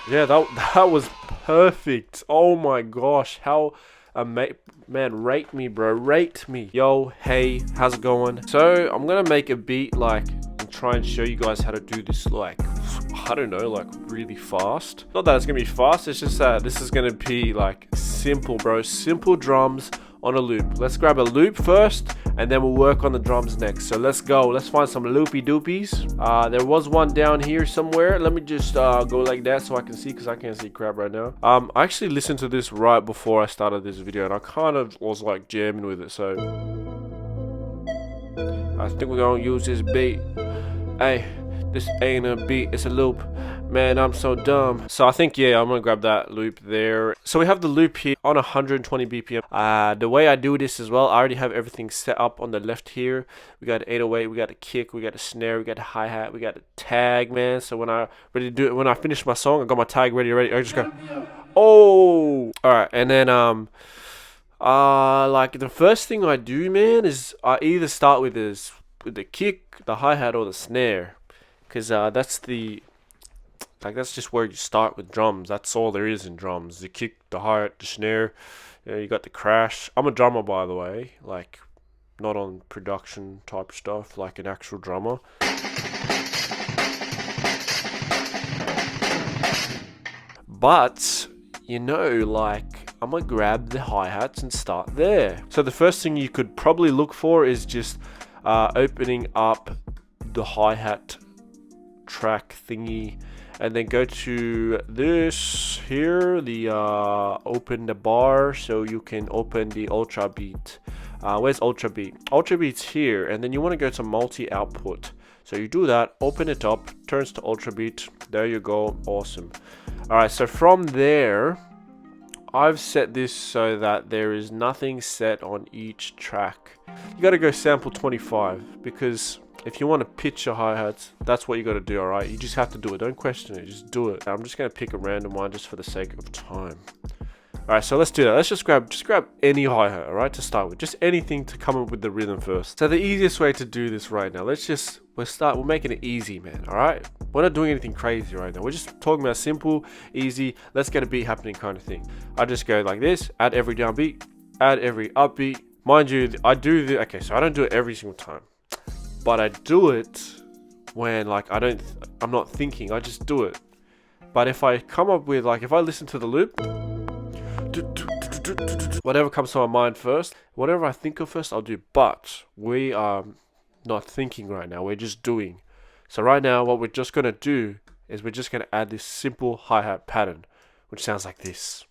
Yeah, that was perfect. Oh my gosh, how man, rate me, bro, rate me. Yo, hey, how's it going? So I'm gonna make a beat like and try and show you guys how to do this, like, I don't know, like really fast. Not that it's gonna be fast, it's just that this is gonna be like simple, bro. Simple drums on a loop. Let's grab a loop first and then we'll work on the drums next. So let's go. Let's find some loopy doopies. There was one down here somewhere. Let me just go like that so I can see, because I can't see crap right now. I actually listened to this right before I started this video and I kind of was like jamming with it. So I think we're gonna use this beat. Hey, this ain't a beat, it's a loop. Man, I'm so dumb. So I think, yeah, I'm gonna grab that loop there. So we have the loop here on 120 BPM. The way I do this as well, I already have everything set up on the left here. We got 808, we got a kick, we got a snare, we got a hi-hat, we got a tag, man. So when I ready to do it, when I finish my song, I got my tag ready. I just go, oh, all right. And then like the first thing I do, man, is I either start with the kick, the hi-hat, or the snare, because that's just where you start with drums. That's all there is in drums: the kick, the hi-hat, the snare. You got the crash. I'm a drummer, by the way, like not on production type stuff, like an actual drummer. But you know, like, I'm gonna grab the hi-hats and start there. So the first thing you could probably look for is just opening up the hi-hat track thingy, and then go to this here, the open the bar, so you can open the ultra beat. Where's ultra beat? Ultra beat's here, and then you want to go to multi output. So you do that, open it up, turns to ultra beat. There you go, awesome. All right, so from there, I've set this so that there is nothing set on each track. You got to go sample 25, because if you want to pitch your hi-hats, that's what you got to do, alright? You just have to do it. Don't question it. Just do it. I'm just going to pick a random one just for the sake of time. Alright, so let's do that. Let's just grab any hi-hat, alright, to start with. Just anything to come up with the rhythm first. So the easiest way to do this right now, we're making it easy, man, alright? We're not doing anything crazy right now. We're just talking about simple, easy, let's get a beat happening kind of thing. I just go like this, add every downbeat, add every upbeat. Mind you, I do the, okay, so I don't do it every single time. But I do it when, like, I'm not thinking, I just do it. But if I come up with, like, if I listen to the loop, whatever comes to my mind first, whatever I think of first, I'll do. But we are not thinking right now, we're just doing. So right now, what we're just gonna do is we're just gonna add this simple hi-hat pattern, which sounds like this.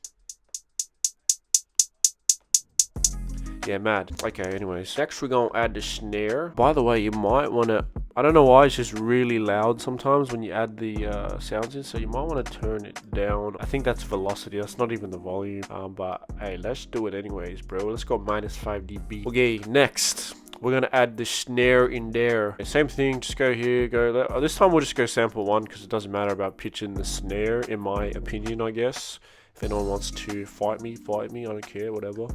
Yeah, mad. Okay, anyways. Next, we're going to add the snare. By the way, you might want to... I don't know why, it's just really loud sometimes when you add the sounds in. So you might want to turn it down. I think that's velocity. That's not even the volume. But, hey, let's do it anyways, bro. Let's go minus 5 dB. Okay, next. We're going to add the snare in there. Same thing. Just go here. Go. This time, we'll just go sample 1, because it doesn't matter about pitching the snare, in my opinion, I guess. If anyone wants to fight me. I don't care, whatever.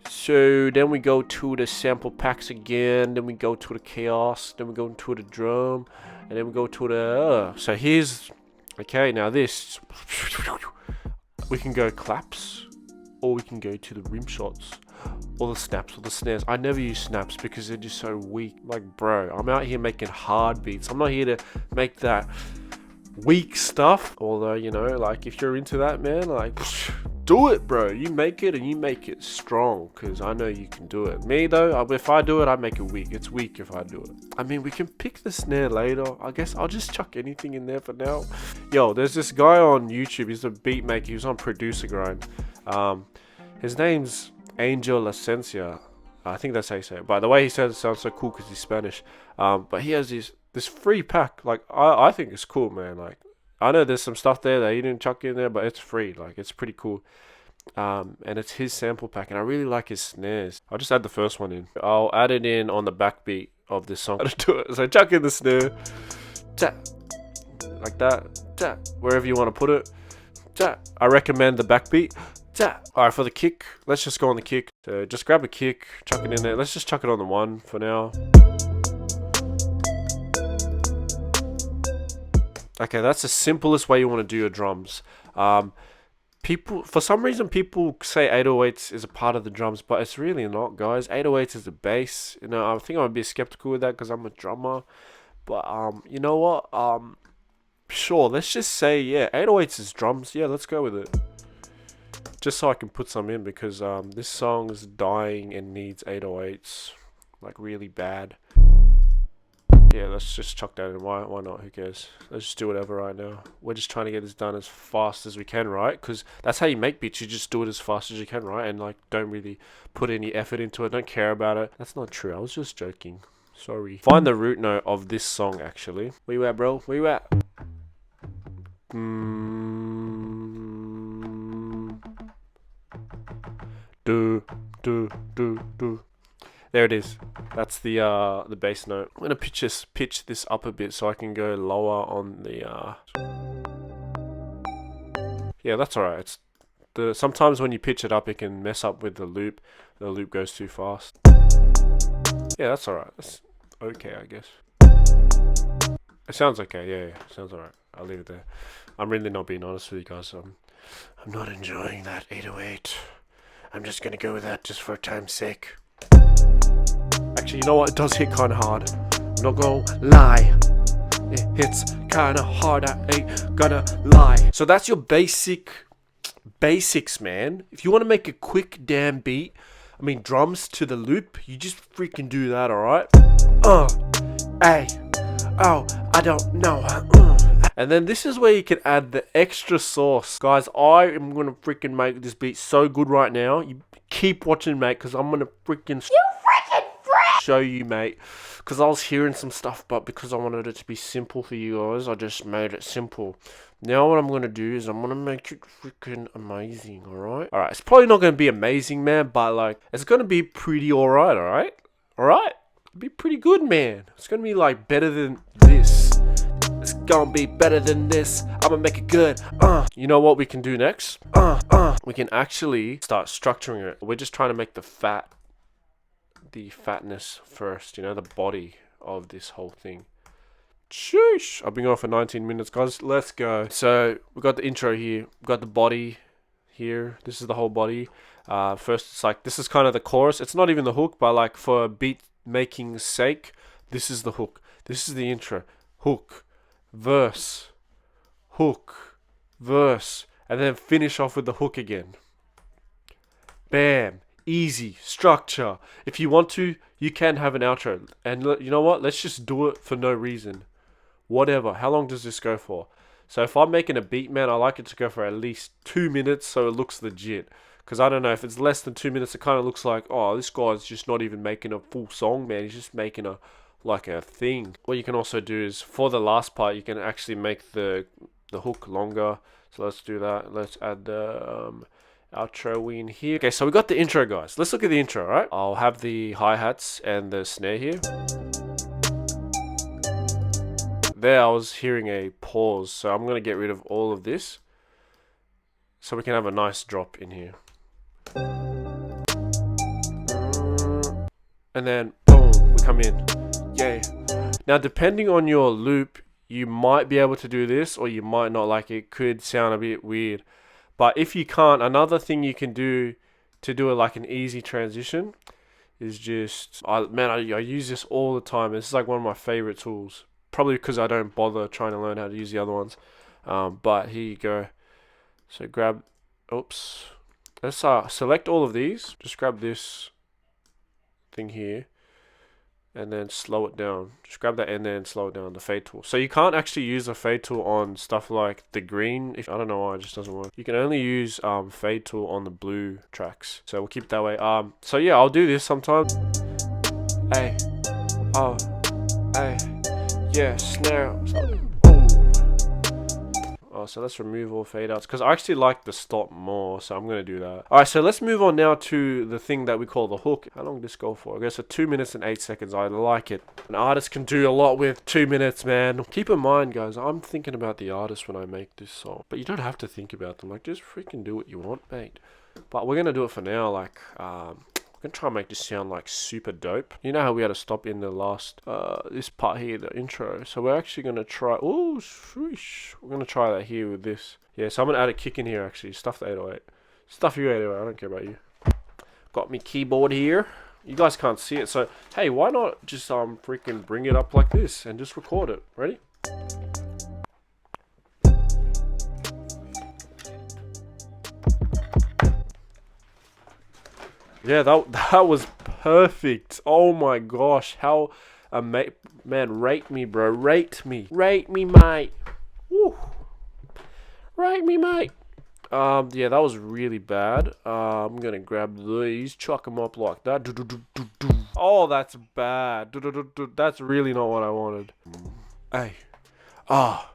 So then we go to the sample packs again, then we go to the chaos, then we go to the drum, and then we go to the so here's, okay, now this, we can go claps, or we can go to the rim shots, or the snaps, or the snares. I never use snaps because they're just so weak. Like, bro, I'm out here making hard beats. I'm not here to make that weak stuff. Although, you know, like, if you're into that, man, like, do it, bro. You make it, and you make it strong, because I know you can do it. Me, though, if I do it, I make it weak. It's weak if I do it. I mean, we can pick the snare later. I guess I'll just chuck anything in there for now. Yo, there's this guy on YouTube. He's a beat maker. He was on Producer Grind. His name's Angel Esencia. I think that's how you say it. By the way he says it sounds so cool because he's Spanish. But he has this free pack. Like, I think it's cool, man. Like, I know there's some stuff there that he didn't chuck in there, but it's free. Like, it's pretty cool. And it's his sample pack, and I really like his snares. I'll just add the first one in. I'll add it in on the backbeat of this song. So chuck in the snare, tap, like that, tap, wherever you want to put it, tap. I recommend the backbeat, tap. Alright, for the kick, let's just go on the kick. So just grab a kick, chuck it in there. Let's just chuck it on the 1 for now. Okay, that's the simplest way you want to do your drums. People, for some reason, people say 808s is a part of the drums, but it's really not, guys. 808s is the bass. You know, I think I'm a bit skeptical with that because I'm a drummer. But you know what? Sure, let's just say, yeah, 808s is drums. Yeah, let's go with it. Just so I can put some in, because this song is dying and needs 808s like really bad. Yeah, let's just chuck that in. Why not? Who cares? Let's just do whatever right now. We're just trying to get this done as fast as we can, right? Because that's how you make beats. You just do it as fast as you can, right? And like, don't really put any effort into it. Don't care about it. That's not true. I was just joking. Sorry. Find the root note of this song, actually. Where you at, bro? Where you at? Do. There it is. That's the bass note. I'm gonna pitch this up a bit so I can go lower on the Yeah, that's alright. It's sometimes when you pitch it up, it can mess up with the loop. The loop goes too fast. Yeah, that's alright. That's okay, I guess. It sounds okay. Yeah, sounds alright. I'll leave it there. I'm really not being honest with you guys. I'm not enjoying that 808. I'm just gonna go with that just for time's sake. Actually, you know what? It does hit kind of hard. I'm not gonna lie. It hits kind of hard. I ain't gonna lie. So that's your basics, man. If you want to make a quick damn beat, I mean drums to the loop, you just freaking do that, alright? Hey, oh, I don't know. And then this is where you can add the extra sauce. Guys, I am gonna freaking make this beat so good right now. You keep watching, mate, because I'm gonna freaking show you, mate, because I was hearing some stuff, but because I wanted it to be simple for you guys, I just made it simple. Now what I'm going to do is I'm going to make it freaking amazing, alright? Alright, it's probably not going to be amazing, man, but like, it's going to be pretty alright, alright? Alright? It'll be pretty good, man. It's going to be like better than this. It's going to be better than this. I'm going to make it good. You know what we can do next? We can actually start structuring it. We're just trying to make the fatness first, you know, the body of this whole thing. Sheesh. I've been going for 19 minutes, guys. Let's go. So we got the intro here. We got the body here. This is the whole body. First, it's like, this is kind of the chorus. It's not even the hook, but like for beat making's sake, this is the hook. This is the intro. Hook, verse, and then finish off with the hook again. Bam. Easy structure. If you want to, you can have an outro. And you know what? Let's just do it for no reason. Whatever. How long does this go for? So if I'm making a beat, man, I like it to go for at least 2 minutes so it looks legit. Because I don't know, if it's less than 2 minutes, it kind of looks like, oh, this guy's just not even making a full song, man. He's just making a thing. What you can also do is, for the last part, you can actually make the hook longer. So let's do that. Let's add the outro in here. Okay, so we got the intro, guys. Let's look at the intro, right? I'll have the hi-hats and the snare here. There, I was hearing a pause, so I'm going to get rid of all of this so we can have a nice drop in here. And then, boom, we come in. Yay. Now, depending on your loop, you might be able to do this, or you might not. Like, it could sound a bit weird. But if you can't, another thing you can do to do it like an easy transition is just, I use this all the time. This is like one of my favorite tools. Probably because I don't bother trying to learn how to use the other ones. But here you go. So grab, oops. Let's select all of these. Just grab this thing here. And then slow it down. Just grab that and then slow it down, the fade tool. So you can't actually use a fade tool on stuff like the green. I don't know why, it just doesn't work. You can only use fade tool on the blue tracks. So we'll keep it that way. So yeah, I'll do this sometimes. Hey, oh, hey, yeah, snare. Oh, so let's remove all fade outs, because I actually like the stop more, so I'm going to do that. Alright, so let's move on now to the thing that we call the hook. How long did this go for? I guess 2 minutes and 8 seconds. I like it. An artist can do a lot with 2 minutes, man. Keep in mind, guys, I'm thinking about the artist when I make this song. But you don't have to think about them. Like, just freaking do what you want, mate. But we're going to do it for now. Like, gonna try and make this sound like super dope. You know how we had to stop in the last this part here, the intro. So we're actually gonna try. Oh, swish! We're gonna try that here with this. Yeah, so I'm gonna add a kick in here actually. Stuff the 808. Stuff your 808. I don't care about you. Got me keyboard here. You guys can't see it, so hey, why not just freaking bring it up like this and just record it? Ready? Yeah, that was perfect. Oh my gosh, how man, rate me, bro. Rate me, mate. Woo. Rate me, mate. Yeah, that was really bad. I'm gonna grab these, chuck them up like that. Oh, that's bad. That's really not what I wanted. Hey, I'll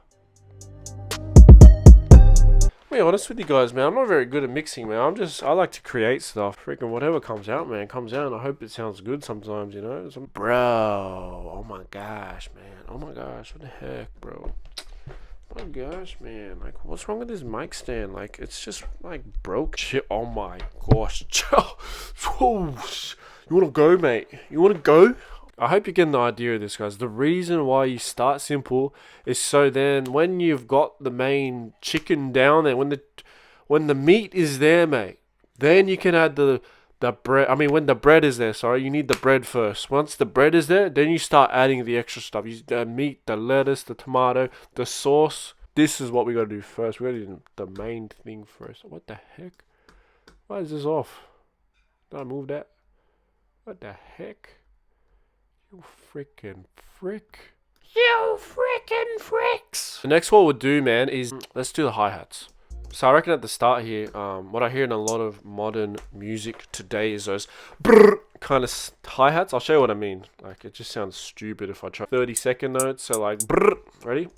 be honest with you guys, man. I'm not very good at mixing, man. I like to create stuff. Freaking whatever comes out, man, comes out. And I hope it sounds good sometimes, you know. Bro, oh my gosh, man. Oh my gosh, what the heck, bro. Oh my gosh, man. Like, what's wrong with this mic stand? Like, it's just like broke shit. Oh my gosh. You wanna go, mate? You wanna go? I hope you're getting the idea of this, guys. The reason why you start simple is so then when you've got the main chicken down there, when the meat is there, mate, then you can add the bread. I mean, when the bread is there, sorry, you need the bread first. Once the bread is there, then you start adding the extra stuff. The meat, the lettuce, the tomato, the sauce. This is what we gotta do first. We gotta do the main thing first. What the heck? Why is this off? Did I move that? What the heck? You freaking frick. You freaking fricks. The next what we'll do, man, is let's do the hi-hats. So I reckon at the start here, what I hear in a lot of modern music today is those brrr kind of hi-hats. I'll show you what I mean. Like, it just sounds stupid if I try 30-second notes. So like, brrr. Ready?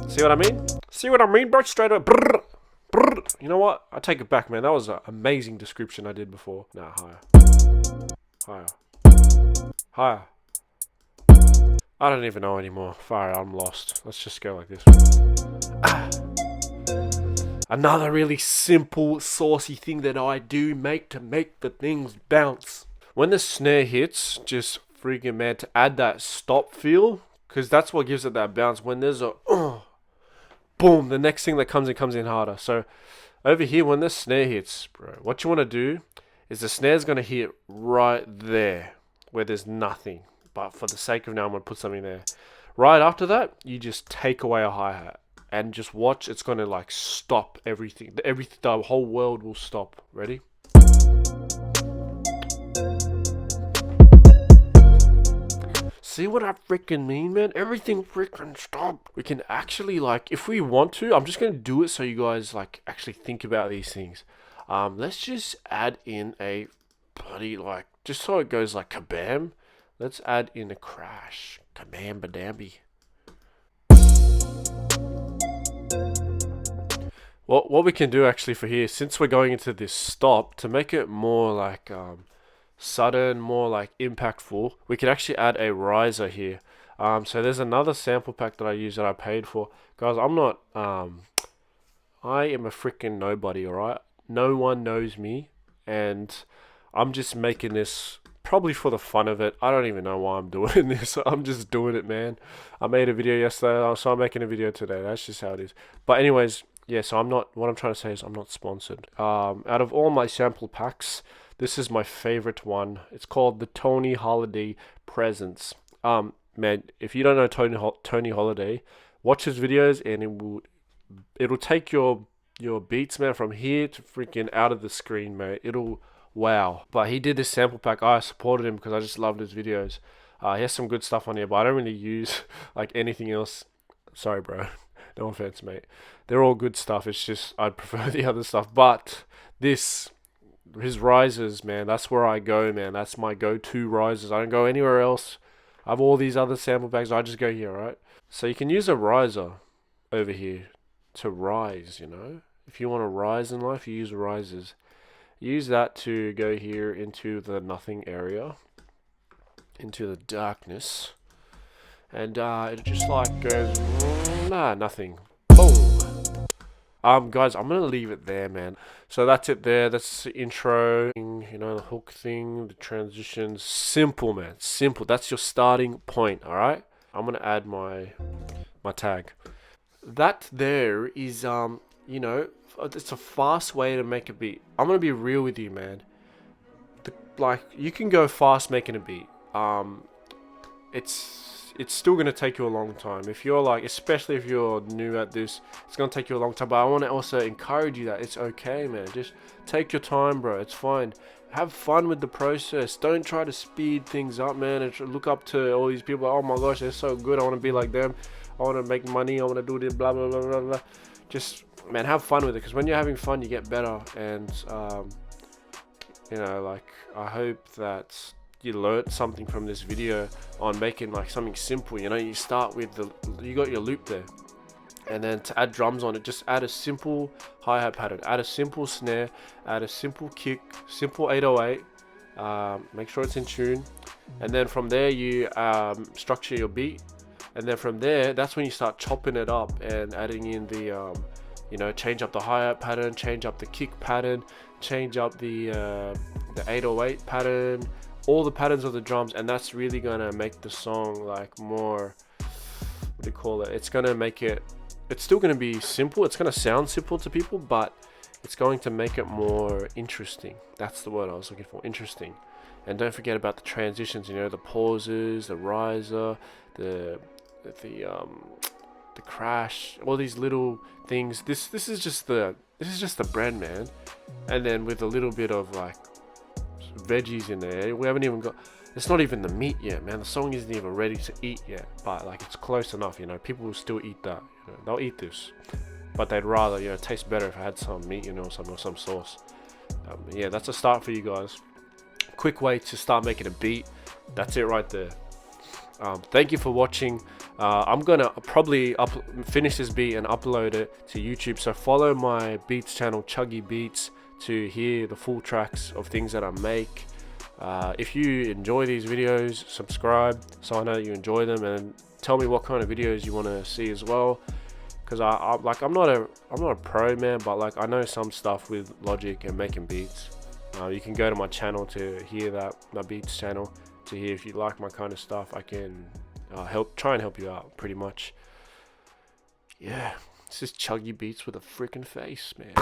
See what I mean? See what I mean, bro? Straight up, brrr, brrr. You know what? I take it back, man. That was an amazing description I did before. Nah, higher. Higher. Higher. I don't even know anymore. Fire, I'm lost. Let's just go like this. Another really simple, saucy thing that I do make to make the things bounce. When the snare hits, just freaking, man, to add that stop feel, because that's what gives it that bounce. When there's a boom, the next thing that comes in harder. So over here, when the snare hits, bro, what you want to do is the snare's going to hit right there where there's nothing. But for the sake of now, I'm going to put something there. Right after that, you just take away a hi-hat. And just watch, it's going to like stop everything. The whole world will stop. Ready? See what I freaking mean, man? Everything freaking stopped. We can actually, like, if we want to, I'm just going to do it so you guys, like, actually think about these things. Let's just add in a bloody, like, just so it goes like kabam. Let's add in a crash. Kabam badambi. Well, what we can do actually for here, since we're going into this stop, to make it more like sudden, more like impactful, we can actually add a riser here. So there's another sample pack that I use that I paid for. Guys, I'm not, I am a freaking nobody, alright? No one knows me, and I'm just making this probably for the fun of it. I don't even know why I'm doing this. I'm just doing it, man. I made a video yesterday, so I'm making a video today. That's just how it is. But anyways, yeah, so what I'm trying to say is I'm not sponsored. Out of all my sample packs, this is my favorite one. It's called the Tony Holiday Presents. Man, if you don't know Tony Holiday, watch his videos and it'll take your beats, man, from here to freaking out of the screen, mate. Wow. But he did this sample pack. I supported him because I just loved his videos. He has some good stuff on here, but I don't really use like anything else. Sorry, bro. No offense, mate. They're all good stuff. It's just I'd prefer the other stuff. But his risers, man, that's where I go, man. That's my go-to risers. I don't go anywhere else. I have all these other sample packs. I just go here, right? So you can use a riser over here to rise, you know. If you want to rise in life, you use risers. Use that to go here into the nothing area, into the darkness, and it just like goes, nothing. Boom. Guys, I'm gonna leave it there, man. So that's it there. That's the intro, you know, the hook thing, the transitions. Simple, man. Simple. That's your starting point, all right? I'm gonna add my tag. That there is, you know, it's a fast way to make a beat. I'm gonna be real with you, man. Like, you can go fast making a beat. It's still gonna take you a long time. If you're like, especially if you're new at this, it's gonna take you a long time. But I want to also encourage you that it's okay, man. Just take your time, bro. It's fine. Have fun with the process. Don't try to speed things up, man. And look up to all these people. Oh my gosh, they're so good. I want to be like them. I want to make money. I want to do this. Blah blah blah blah blah. Just, man, have fun with it. Because when you're having fun, you get better. And you know, like, I hope that you learned something from this video on making like something simple. You know, you start with you got your loop there, and then to add drums on it, just add a simple hi-hat pattern, add a simple snare, add a simple kick, simple 808, make sure it's in tune, and then from there you structure your beat, and then from there, that's when you start chopping it up and adding in the you know, change up the hi-hat pattern, change up the kick pattern, change up the 808 pattern, all the patterns of the drums, and that's really gonna make the song like more, what do you call it, it's gonna make it, it's still gonna be simple, it's gonna sound simple to people, but it's going to make it more interesting. That's the word I was looking for, interesting. And don't forget about the transitions, you know, the pauses, the riser, the crash, all these little things. This is just the bread, man. And then with a little bit of like veggies in there. We haven't even got, it's not even the meat yet, man. The song isn't even ready to eat yet, but like, it's close enough, you know. People will still eat that, you know. They'll eat this, but they'd rather, you know, it tastes better if I had some meat, you know, some sauce. Yeah, that's a start for you guys. Quick way to start making a beat. That's it right there. Thank you for watching. I'm gonna probably finish this beat and upload it to YouTube, so follow my beats channel, JagiiBeats, to hear the full tracks of things that I make. If you enjoy these videos, subscribe so I know that you enjoy them, and tell me what kind of videos you want to see as well, because I'm not a pro, man, but like, I know some stuff with Logic and making beats. You can go to my channel to hear that, my beats channel, to hear if you like my kind of stuff. I can try and help you out pretty much. Yeah, this is JagiiBeatzWithAFace, man.